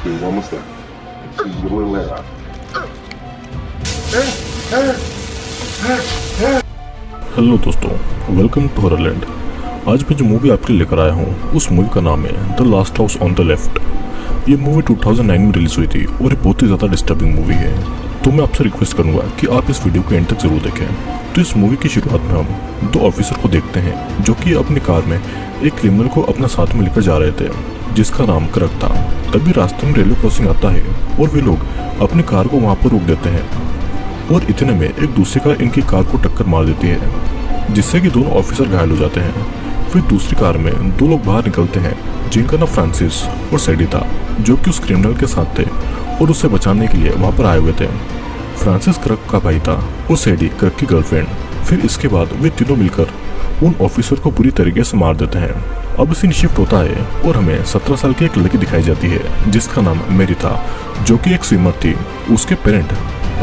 Vamos lá. Preciso acelerar. Hello दोस्तों, welcome to हॉररलैंड। आज मैं जो मूवी आपके लिए लेकर आया हूँ उस मूवी का नाम है the last house on the left. ये मूवी 2009 में रिलीज हुई थी और ये बहुत ही ज़्यादा डिस्टर्बिंग मूवी है। तो मैं आपसे रिक्वेस्ट करूंगा कि आप इस वीडियो को एंड तक जरूर देखें। तो इस मूवी की शुरुआत में हम दो ऑफिसर को देखते हैं जो कि अपनी कार में एक क्रिमिनल को अपना साथ में लेकर जा रहे थे जिसका नाम क्रक था। तभी रास्ते में रेलवे क्रॉसिंग आता है और वे लोग अपनी कार को वहाँ पर रोक देते हैं और इतने में एक दूसरी कार इनकी कार को टक्कर मार देती है जिससे कि दोनों ऑफिसर घायल हो जाते हैं। फिर दूसरी कार में दो लोग बाहर निकलते हैं जिनका नाम फ्रांसिस और सैडी था जो कि उस क्रिमिनल के साथ थे और उसे बचाने के लिए वहाँ पर आए हुए थे। फ्रांसिस क्रक का भाई था और सैडी क्रक की गर्लफ्रेंड। फिर इसके बाद वे तीनों मिलकर उन ऑफिसर को बुरी तरीके से मार देते हैं। अब सीन शिफ्ट होता है और हमें 17 साल की एक लड़की दिखाई जाती है जिसका नाम मेरी था जो कि एक स्विमर थी। उसके पेरेंट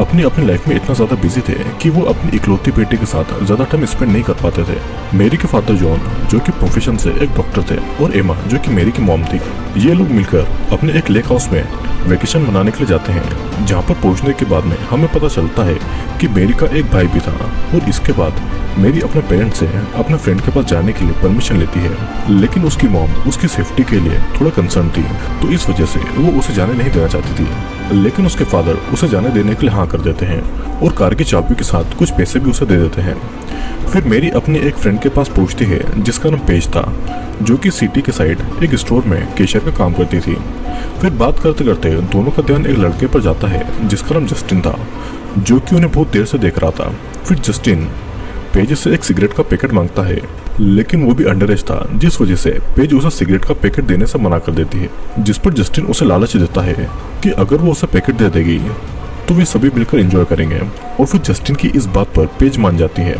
अपनी लाइफ में इतना ज़्यादा बिजी थे कि वो अपनी इकलौती बेटी के साथ ज़्यादा टाइम स्पेंड नहीं कर पाते थे। मेरी के फादर जॉन जो कि प्रोफेशन से एक डॉक्टर थे और एमा जो कि मेरी की मॉम थी। ये लोग मिलकर अपने एक लेक हाउस में वेकेशन मनाने के लिए जाते हैं जहाँ पर पहुँचने के बाद में हमें पता चलता है कि मेरी का एक भाई भी था। और इसके बाद मेरी अपने पेरेंट्स से अपने फ्रेंड के पास जाने के लिए परमिशन लेती है लेकिन उसकी मॉम उसकी सेफ्टी के लिए थोड़ा कंसर्न थी तो इस वजह से वो उसे जाने नहीं देना चाहती थी। लेकिन उसके फादर उसे जाने देने के लिए हाँ कर देते हैं और कार की चाबी के साथ कुछ पैसे भी उसे दे देते हैं। फिर मेरी अपने एक फ्रेंड के पास पहुंचती है जिसका नाम पेज था जो कि सिटी के साइड एक स्टोर में कैशियर का काम करती थी। फिर बात करते करते दोनों का ध्यान एक लड़के पर जाता है जिसका नाम जस्टिन था जो कि उन्हें बहुत देर से देख रहा था। फिर जस्टिन पेज से एक सिगरेट का पैकेट मांगता है लेकिन वो भी अंडर एज था जिस वजह से पेज उसे सिगरेट का पैकेट देने से मना कर देती है जिस पर जस्टिन उसे लालच देता है कि अगर वो उसे पैकेट दे देगी तो वे सभी मिलकर एंजॉय करेंगे। और फिर जस्टिन की इस बात पर पेज मान जाती है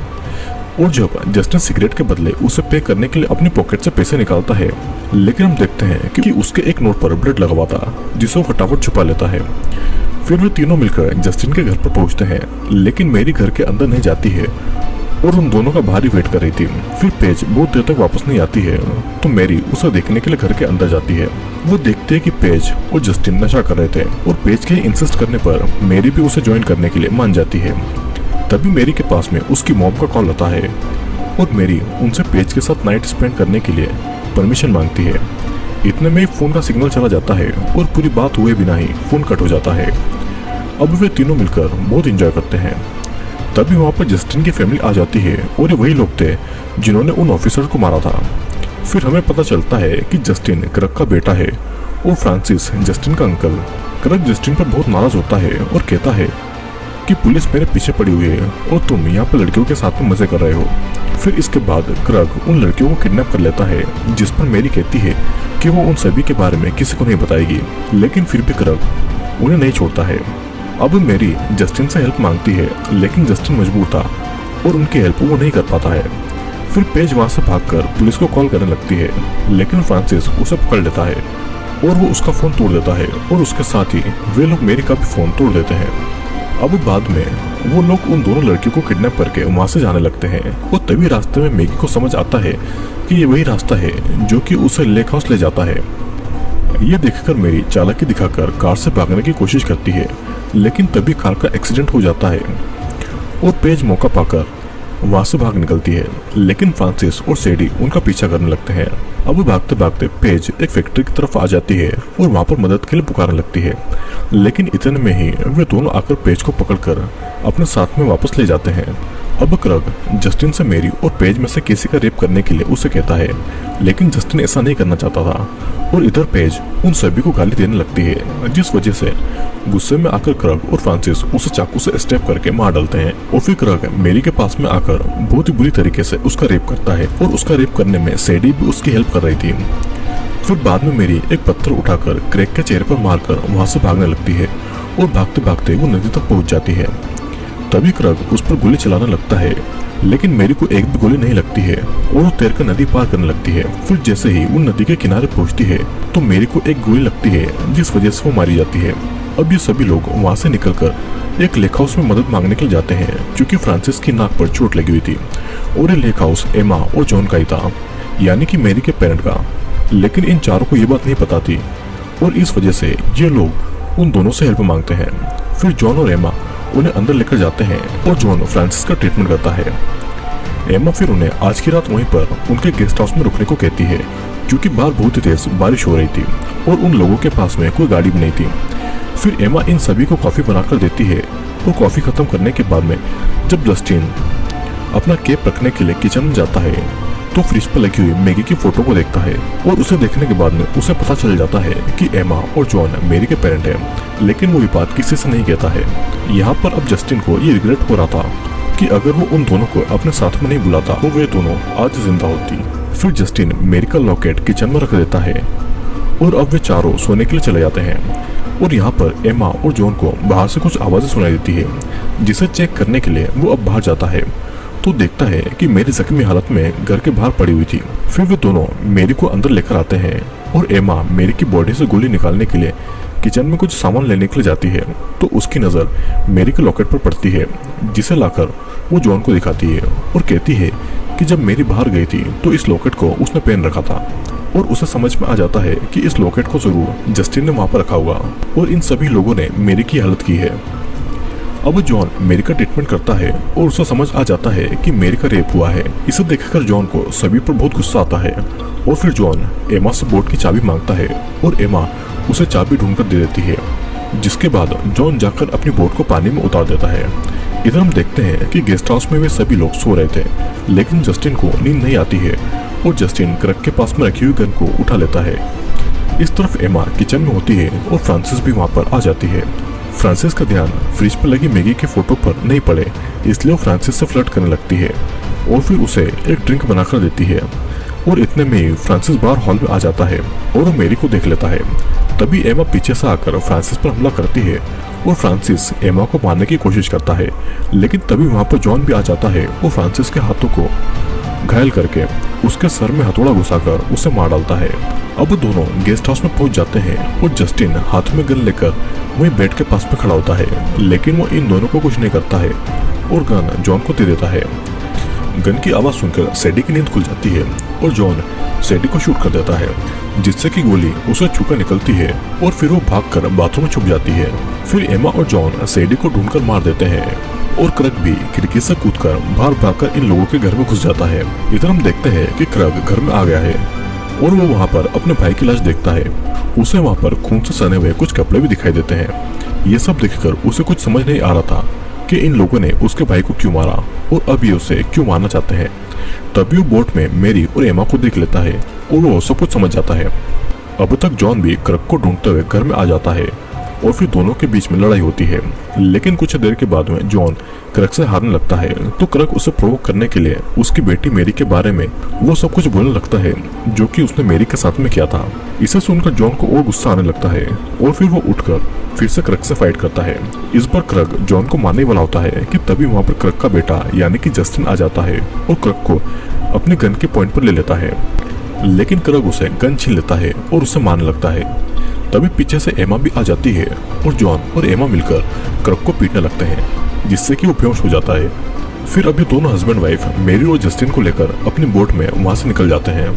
और जब जस्टिन सिगरेट के बदले उसे पे करने के लिए अपनी पॉकेट से पैसे निकालता है लेकिन हम देखते हैं कि उसके एक नोट पर ब्लड लगा हुआ था जिसे वो फटाफट छुपा लेता है। फिर वे तीनों मिलकर जस्टिन के घर पर पहुंचते हैं लेकिन मेरी घर के अंदर नहीं जाती है और उन दोनों का भारी वेट कर रही थी। फिर पेज बहुत देर तक वापस नहीं आती है तो मेरी उसे देखने के लिए घर के अंदर जाती है। वो देखते हैं कि पेज और जस्टिन नशा कर रहे थे और पेज के इंसिस्ट करने पर मेरी भी उसे ज्वाइन करने के लिए मान जाती है। तभी मेरी के पास में उसकी मॉम का कॉल आता है और मेरी उनसे पेज के साथ नाइट स्पेंड करने के लिए परमिशन मांगती है। इतने में फोन का सिग्नल चला जाता है और पूरी बात हुए बिना ही फोन कट हो जाता है। अब वे तीनों मिलकर बहुत एंजॉय करते हैं। तभी वहाँ पर जस्टिन की फैमिली आ जाती है और ये वही लोग थे जिन्होंने उन ऑफिसर को मारा था। फिर हमें पता चलता है कि जस्टिन क्रक का बेटा है और फ्रांसिस जस्टिन का अंकल। क्रक जस्टिन पर बहुत नाराज होता है और कहता है कि पुलिस मेरे पीछे पड़ी हुई है और तुम यहाँ पर लड़कियों के साथ में मजे कर रहे हो। फिर इसके बाद क्रक उन लड़कियों को किडनैप कर लेता है जिस पर मेरी कहती है कि वो उन सभी के बारे में किसी को नहीं बताएगी लेकिन फिर भी क्रक उन्हें नहीं छोड़ता है। अब मेरी जस्टिन से हेल्प मांगती है लेकिन जस्टिन मजबूर था और उनकी हेल्प वो नहीं कर पाता है। फिर पेज वहाँ से भागकर पुलिस को कॉल करने लगती है लेकिन फ्रांसिस उसे पकड़ लेता है और वो उसका फ़ोन तोड़ देता है और उसके साथ ही वे लोग मेरी का भी फ़ोन तोड़ देते हैं। अब बाद में वो लोग उन दोनों लड़कियों को किडनैप करके वहाँ से जाने लगते हैं और तभी रास्ते में मैगी को समझ आता है कि ये वही रास्ता है जो कि उसे लेक हाउस ले जाता है। ये देखकर मेरी चालाकी दिखाकर कार से भागने की कोशिश करती है लेकिन तभी कार का एक्सीडेंट हो जाता है और पेज मौका पाकर वहाँ से भाग निकलती है लेकिन फ्रांसिस और सैडी उनका पीछा करने लगते हैं। अब भागते भागते पेज एक फैक्ट्री की तरफ आ जाती है और वहाँ पर मदद के लिए पुकारने लगती है लेकिन इतने में ही वे दोनों आकर पेज को पकड़कर अपने साथ में वापस ले जाते हैं। अब क्रक जस्टिन से मेरी और पेज में से किसी का रेप करने के लिए उसे कहता है लेकिन जस्टिन ऐसा नहीं करना चाहता था और इधर पेज उन सभी को गाली देने लगती है जिस वजह से गुस्से में आकर क्रक और फ्रांसिस उसे चाकू से स्टेप करके मार डालते हैं। और फिर क्रक मेरी के पास में आकर बहुत ही बुरी तरीके से उसका रेप करता है और उसका रेप करने में सैडी भी उसकी हेल्प कर रही थी। फिर बाद में मेरी एक पत्थर उठाकर क्रैक के चेहरे पर मारकर वहाँ से भागने लगती है और भागते भागते वो नदी तक पहुँच जाती है। तभी क्रक उस पर गोली चलाने लगता है लेकिन मेरी को एक भी गोली नहीं लगती है और वो तैरकर नदी पार करने लगती है। फिर जैसे ही वो नदी के किनारे पहुंचती है तो मेरी को एक गोली लगती है जिस वजह से वो मारी जाती है। अब ये सभी लोग वहाँ से निकलकर एक लेक हाउस में मदद मांगने के लिए जाते हैं क्योंकि फ्रांसिस की नाक पर चोट लगी हुई थी और ये लेक हाउस एमा और जॉन का ही था यानी कि मेरी के पेरेंट का। लेकिन इन चारों को ये बात नहीं पता थी और इस वजह से ये लोग उन दोनों से हेल्प मांगते हैं। फिर जॉन और एमा उन्हें अंदर लेकर जाते हैं और जॉन फ्रांसिस का ट्रीटमेंट करता है। एमा फिर उन्हें आज की रात वहीं पर उनके गेस्ट हाउस में रुकने को कहती है, क्योंकि बाहर बहुत ही तेज बारिश हो रही थी और उन लोगों के पास में कोई गाड़ी भी नहीं थी। फिर एमा इन सभी को कॉफी बनाकर देती है और कॉफी खत्म करने के बाद में जब जस्टिन अपना केक रखने के लिए किचन में जाता है तो फ्रिज पर लगी हुई मैगी की फोटो को देखता है और उसे देखने के बाद में उसे पता चल जाता है कि एमा और जॉन मैरी के पेरेंट हैं, लेकिन वो ये बात किसी से नहीं कहता है। यहाँ पर अब जस्टिन को ये रिग्रेट हो रहा था कि अगर वो उन दोनों को अपने साथ में नहीं बुलाता तो वे दोनों आज जिंदा होती। फिर जस्टिन मैरी का लॉकेट किचन में रख देता है और अब वे चारों सोने के लिए चले जाते हैं। और यहाँ पर एमा और जॉन को बाहर से कुछ आवाजें सुनाई देती है, जिसे चेक करने के लिए वो अब बाहर जाता है तो देखता है कि मेरी जख्मी हालत में घर के बाहर पड़ी हुई थी। फिर वे दोनों मेरी को अंदर लेकर आते हैं और एमा मेरी की बॉडी से गोली निकालने के लिए किचन में कुछ सामान लेने के लिए जाती है तो उसकी नज़र मेरी के लॉकेट पर पड़ती है, जिसे लाकर वो जॉन को दिखाती है और कहती है कि जब मेरी बाहर गई थी तो इस लॉकेट को उसने पहन रखा था और उसे समझ में आ जाता है कि इस लॉकेट को जरूर जस्टिन ने वहाँ पर रखा होगा और इन सभी लोगों ने मेरी की हालत की है। अब जॉन मेरी का ट्रीटमेंट करता है और उसे समझ आ जाता है कि मेरी का रेप हुआ है। इसे देखकर जॉन को सभी पर बहुत गुस्सा आता है और फिर जॉन एमा से बोट की चाबी मांगता है और एमा उसे चाबी ढूंढकर दे देती है, जिसके बाद जॉन जाकर अपनी बोट को पानी में उतार देता है। इधर हम देखते हैं कि गेस्ट हाउस में वे सभी लोग सो रहे थे, लेकिन जस्टिन को नींद नहीं आती है और जस्टिन क्रक के पास में रखी हुई गन को उठा लेता है। इस तरफ एमा किचन में होती है और फ्रांसिस भी वहाँ पर आ जाती है। फ्रांसिस का ध्यान फ्रिज पर लगी मैगी के फोटो पर नहीं पड़े, इसलिए वो फ्रांसिस से फ्लर्ट करने लगती है और फिर उसे एक ड्रिंक बनाकर देती है। और इतने में ही फ्रांसिस बाहर हॉल में आ जाता है और वो मेरी को देख लेता है। तभी एमा पीछे से आकर फ्रांसिस पर हमला करती है और फ्रांसिस एमा को मारने की कोशिश करता है, लेकिन तभी वहाँ पर जॉन भी आ जाता है और फ्रांसिस के हाथों को घायल करके उसके सर में हथौड़ा घुसाकर उसे मार डालता है। अब दोनों गेस्ट हाउस में पहुंच जाते हैं और जस्टिन हाथ में गन लेकर वही बेड के पास में खड़ा होता है, लेकिन वो इन दोनों को कुछ नहीं करता है और गन जॉन को दे देता है। गन की आवाज सुनकर सैडी की नींद खुल जाती है और जॉन सैडी को शूट कर देता है, जिससे कि गोली उसे छूकर निकलती है और फिर वो भागकर बाथरूम में छुप जाती है। फिर एमा और जॉन सैडी को ढूंढकर मार देते हैं और क्रग भी खिड़की से कूदकर बाहर भागकर इन लोगों के घर में घुस जाता है। इधर हम देखते हैं कि क्रग घर में आ गया है और वो वहाँ पर अपने भाई की लाश देखता है। उसे वहाँ पर खून से सने हुए कुछ कपड़े भी दिखाई देते हैं। ये सब देखकर उसे कुछ समझ नहीं आ रहा था कि इन लोगों ने उसके भाई को क्यों मारा और अब ये उसे क्यों मारना चाहते हैं। तभी वो बोट में मेरी और एमा को देख लेता है और वो सब कुछ समझ जाता है। अब तक जॉन भी क्रग को ढूंढते हुए घर में आ जाता है और फिर दोनों के बीच में लड़ाई होती है, लेकिन कुछ देर के बाद में जॉन क्रग से हारने लगता है तो क्रग उसे प्रोवोक करने के लिए उसकी बेटी मेरी के बारे में वो सब कुछ बोलने लगता है जो कि उसने मेरी के साथ में किया था। इसे सुनकर जॉन को और गुस्सा आने लगता है और फिर वो उठकर फिर से क्रग से फाइट करता है। इस बार क्रग जॉन को मारने वाला होता है कि तभी वहाँ पर क्रग का बेटा यानी कि जस्टिन आ जाता है और क्रग को अपने गन के पॉइंट पर ले लेता है, लेकिन क्रग उसे गन छीन लेता है और उसे मारने लगता है। तभी पीछे से एमा भी आ जाती है और जॉन और एमा मिलकर क्रग को पीटने लगते हैं, जिससे कि वो बेहोश हो जाता है। फिर अभी दोनों हस्बैंड वाइफ मेरी और जस्टिन को लेकर अपनी बोट में वहां से निकल जाते हैं।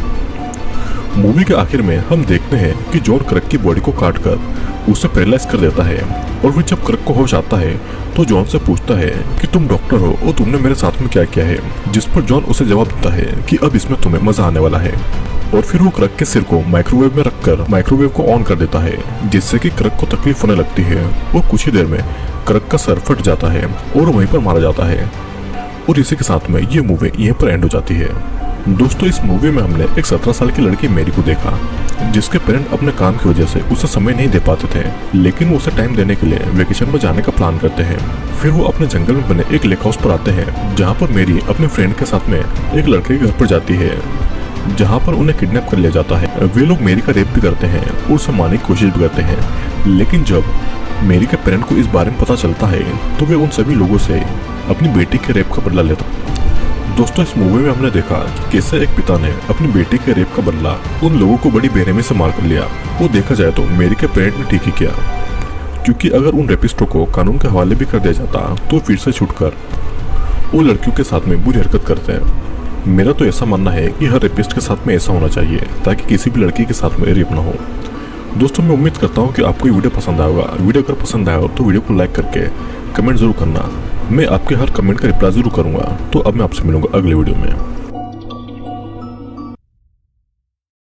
मूवी के आखिर में हम देखते हैं कि जॉन क्रग की बॉडी को काट कर उसे पैरालाइज कर देता है और फिर जब क्रग को होश आता है तो जॉन से पूछता है कि तुम डॉक्टर हो और तुमने मेरे साथ में क्या किया है, जिस पर जॉन उसे जवाब देता है कि अब इसमें तुम्हें मजा आने वाला है। और फिर वो क्रग के सिर को माइक्रोवेव में रखकर माइक्रोवेव को ऑन कर देता है, जिससे कि क्रग को तकलीफ होने लगती है और कुछ ही देर में क्रग का सर फट जाता है और वहीं पर मारा जाता है। और इसी के साथ में ये मूवी यहीं पर एंड हो जाती है। दोस्तों, इस मूवी में हमने एक 17 साल की लड़की मेरी को देखा, जिसके पेरेंट अपने काम की वजह से उसे समय नहीं दे पाते थे, लेकिन वो उसे टाइम देने के लिए वेकेशन पर जाने का प्लान करते हैं। फिर वो अपने जंगल में बने एक लेक हाउस पर आते हैं, जहाँ पर मेरी अपने फ्रेंड के साथ में एक लड़के के घर पर जाती है, जहाँ पर उन्हें किडनैप कर लिया जाता है। वे लोग मेरी का रेप भी करते हैं और उसे मारने की कोशिश भी करते हैं, लेकिन जब मेरी के पेरेंट को इस बारे में पता चलता है तो वे उन सभी लोगों से अपनी बेटी के रेप का बदला लेता। दोस्तों, इस मूवी में हमने देखा कि कैसे एक पिता ने अपनी बेटी के रेप का बदला उन लोगों को बड़ी बेरहमी से मार कर लिया। वो देखा जाए तो मेरी के पेरेंट ने ठीक ही किया, क्योंकि अगर उन रेपिस्टों को कानून के हवाले भी कर दिया जाता तो फिर से छूटकर वो लड़कियों के साथ में बुरी हरकत करते हैं। मेरा तो ऐसा मानना है कि हर रेपिस्ट के साथ में ऐसा होना चाहिए ताकि किसी भी लड़की के साथ में रेप ना हो। दोस्तों मैं उम्मीद करता हूँ कि आपको ये वीडियो पसंद आएगा। वीडियो अगर पसंद आया हो तो वीडियो को लाइक करके कमेंट जरूर करना। मैं आपके हर कमेंट का रिप्लाई जरूर करूँगा। तो अब मैं आपसे मिलूंगा अगले वीडियो में।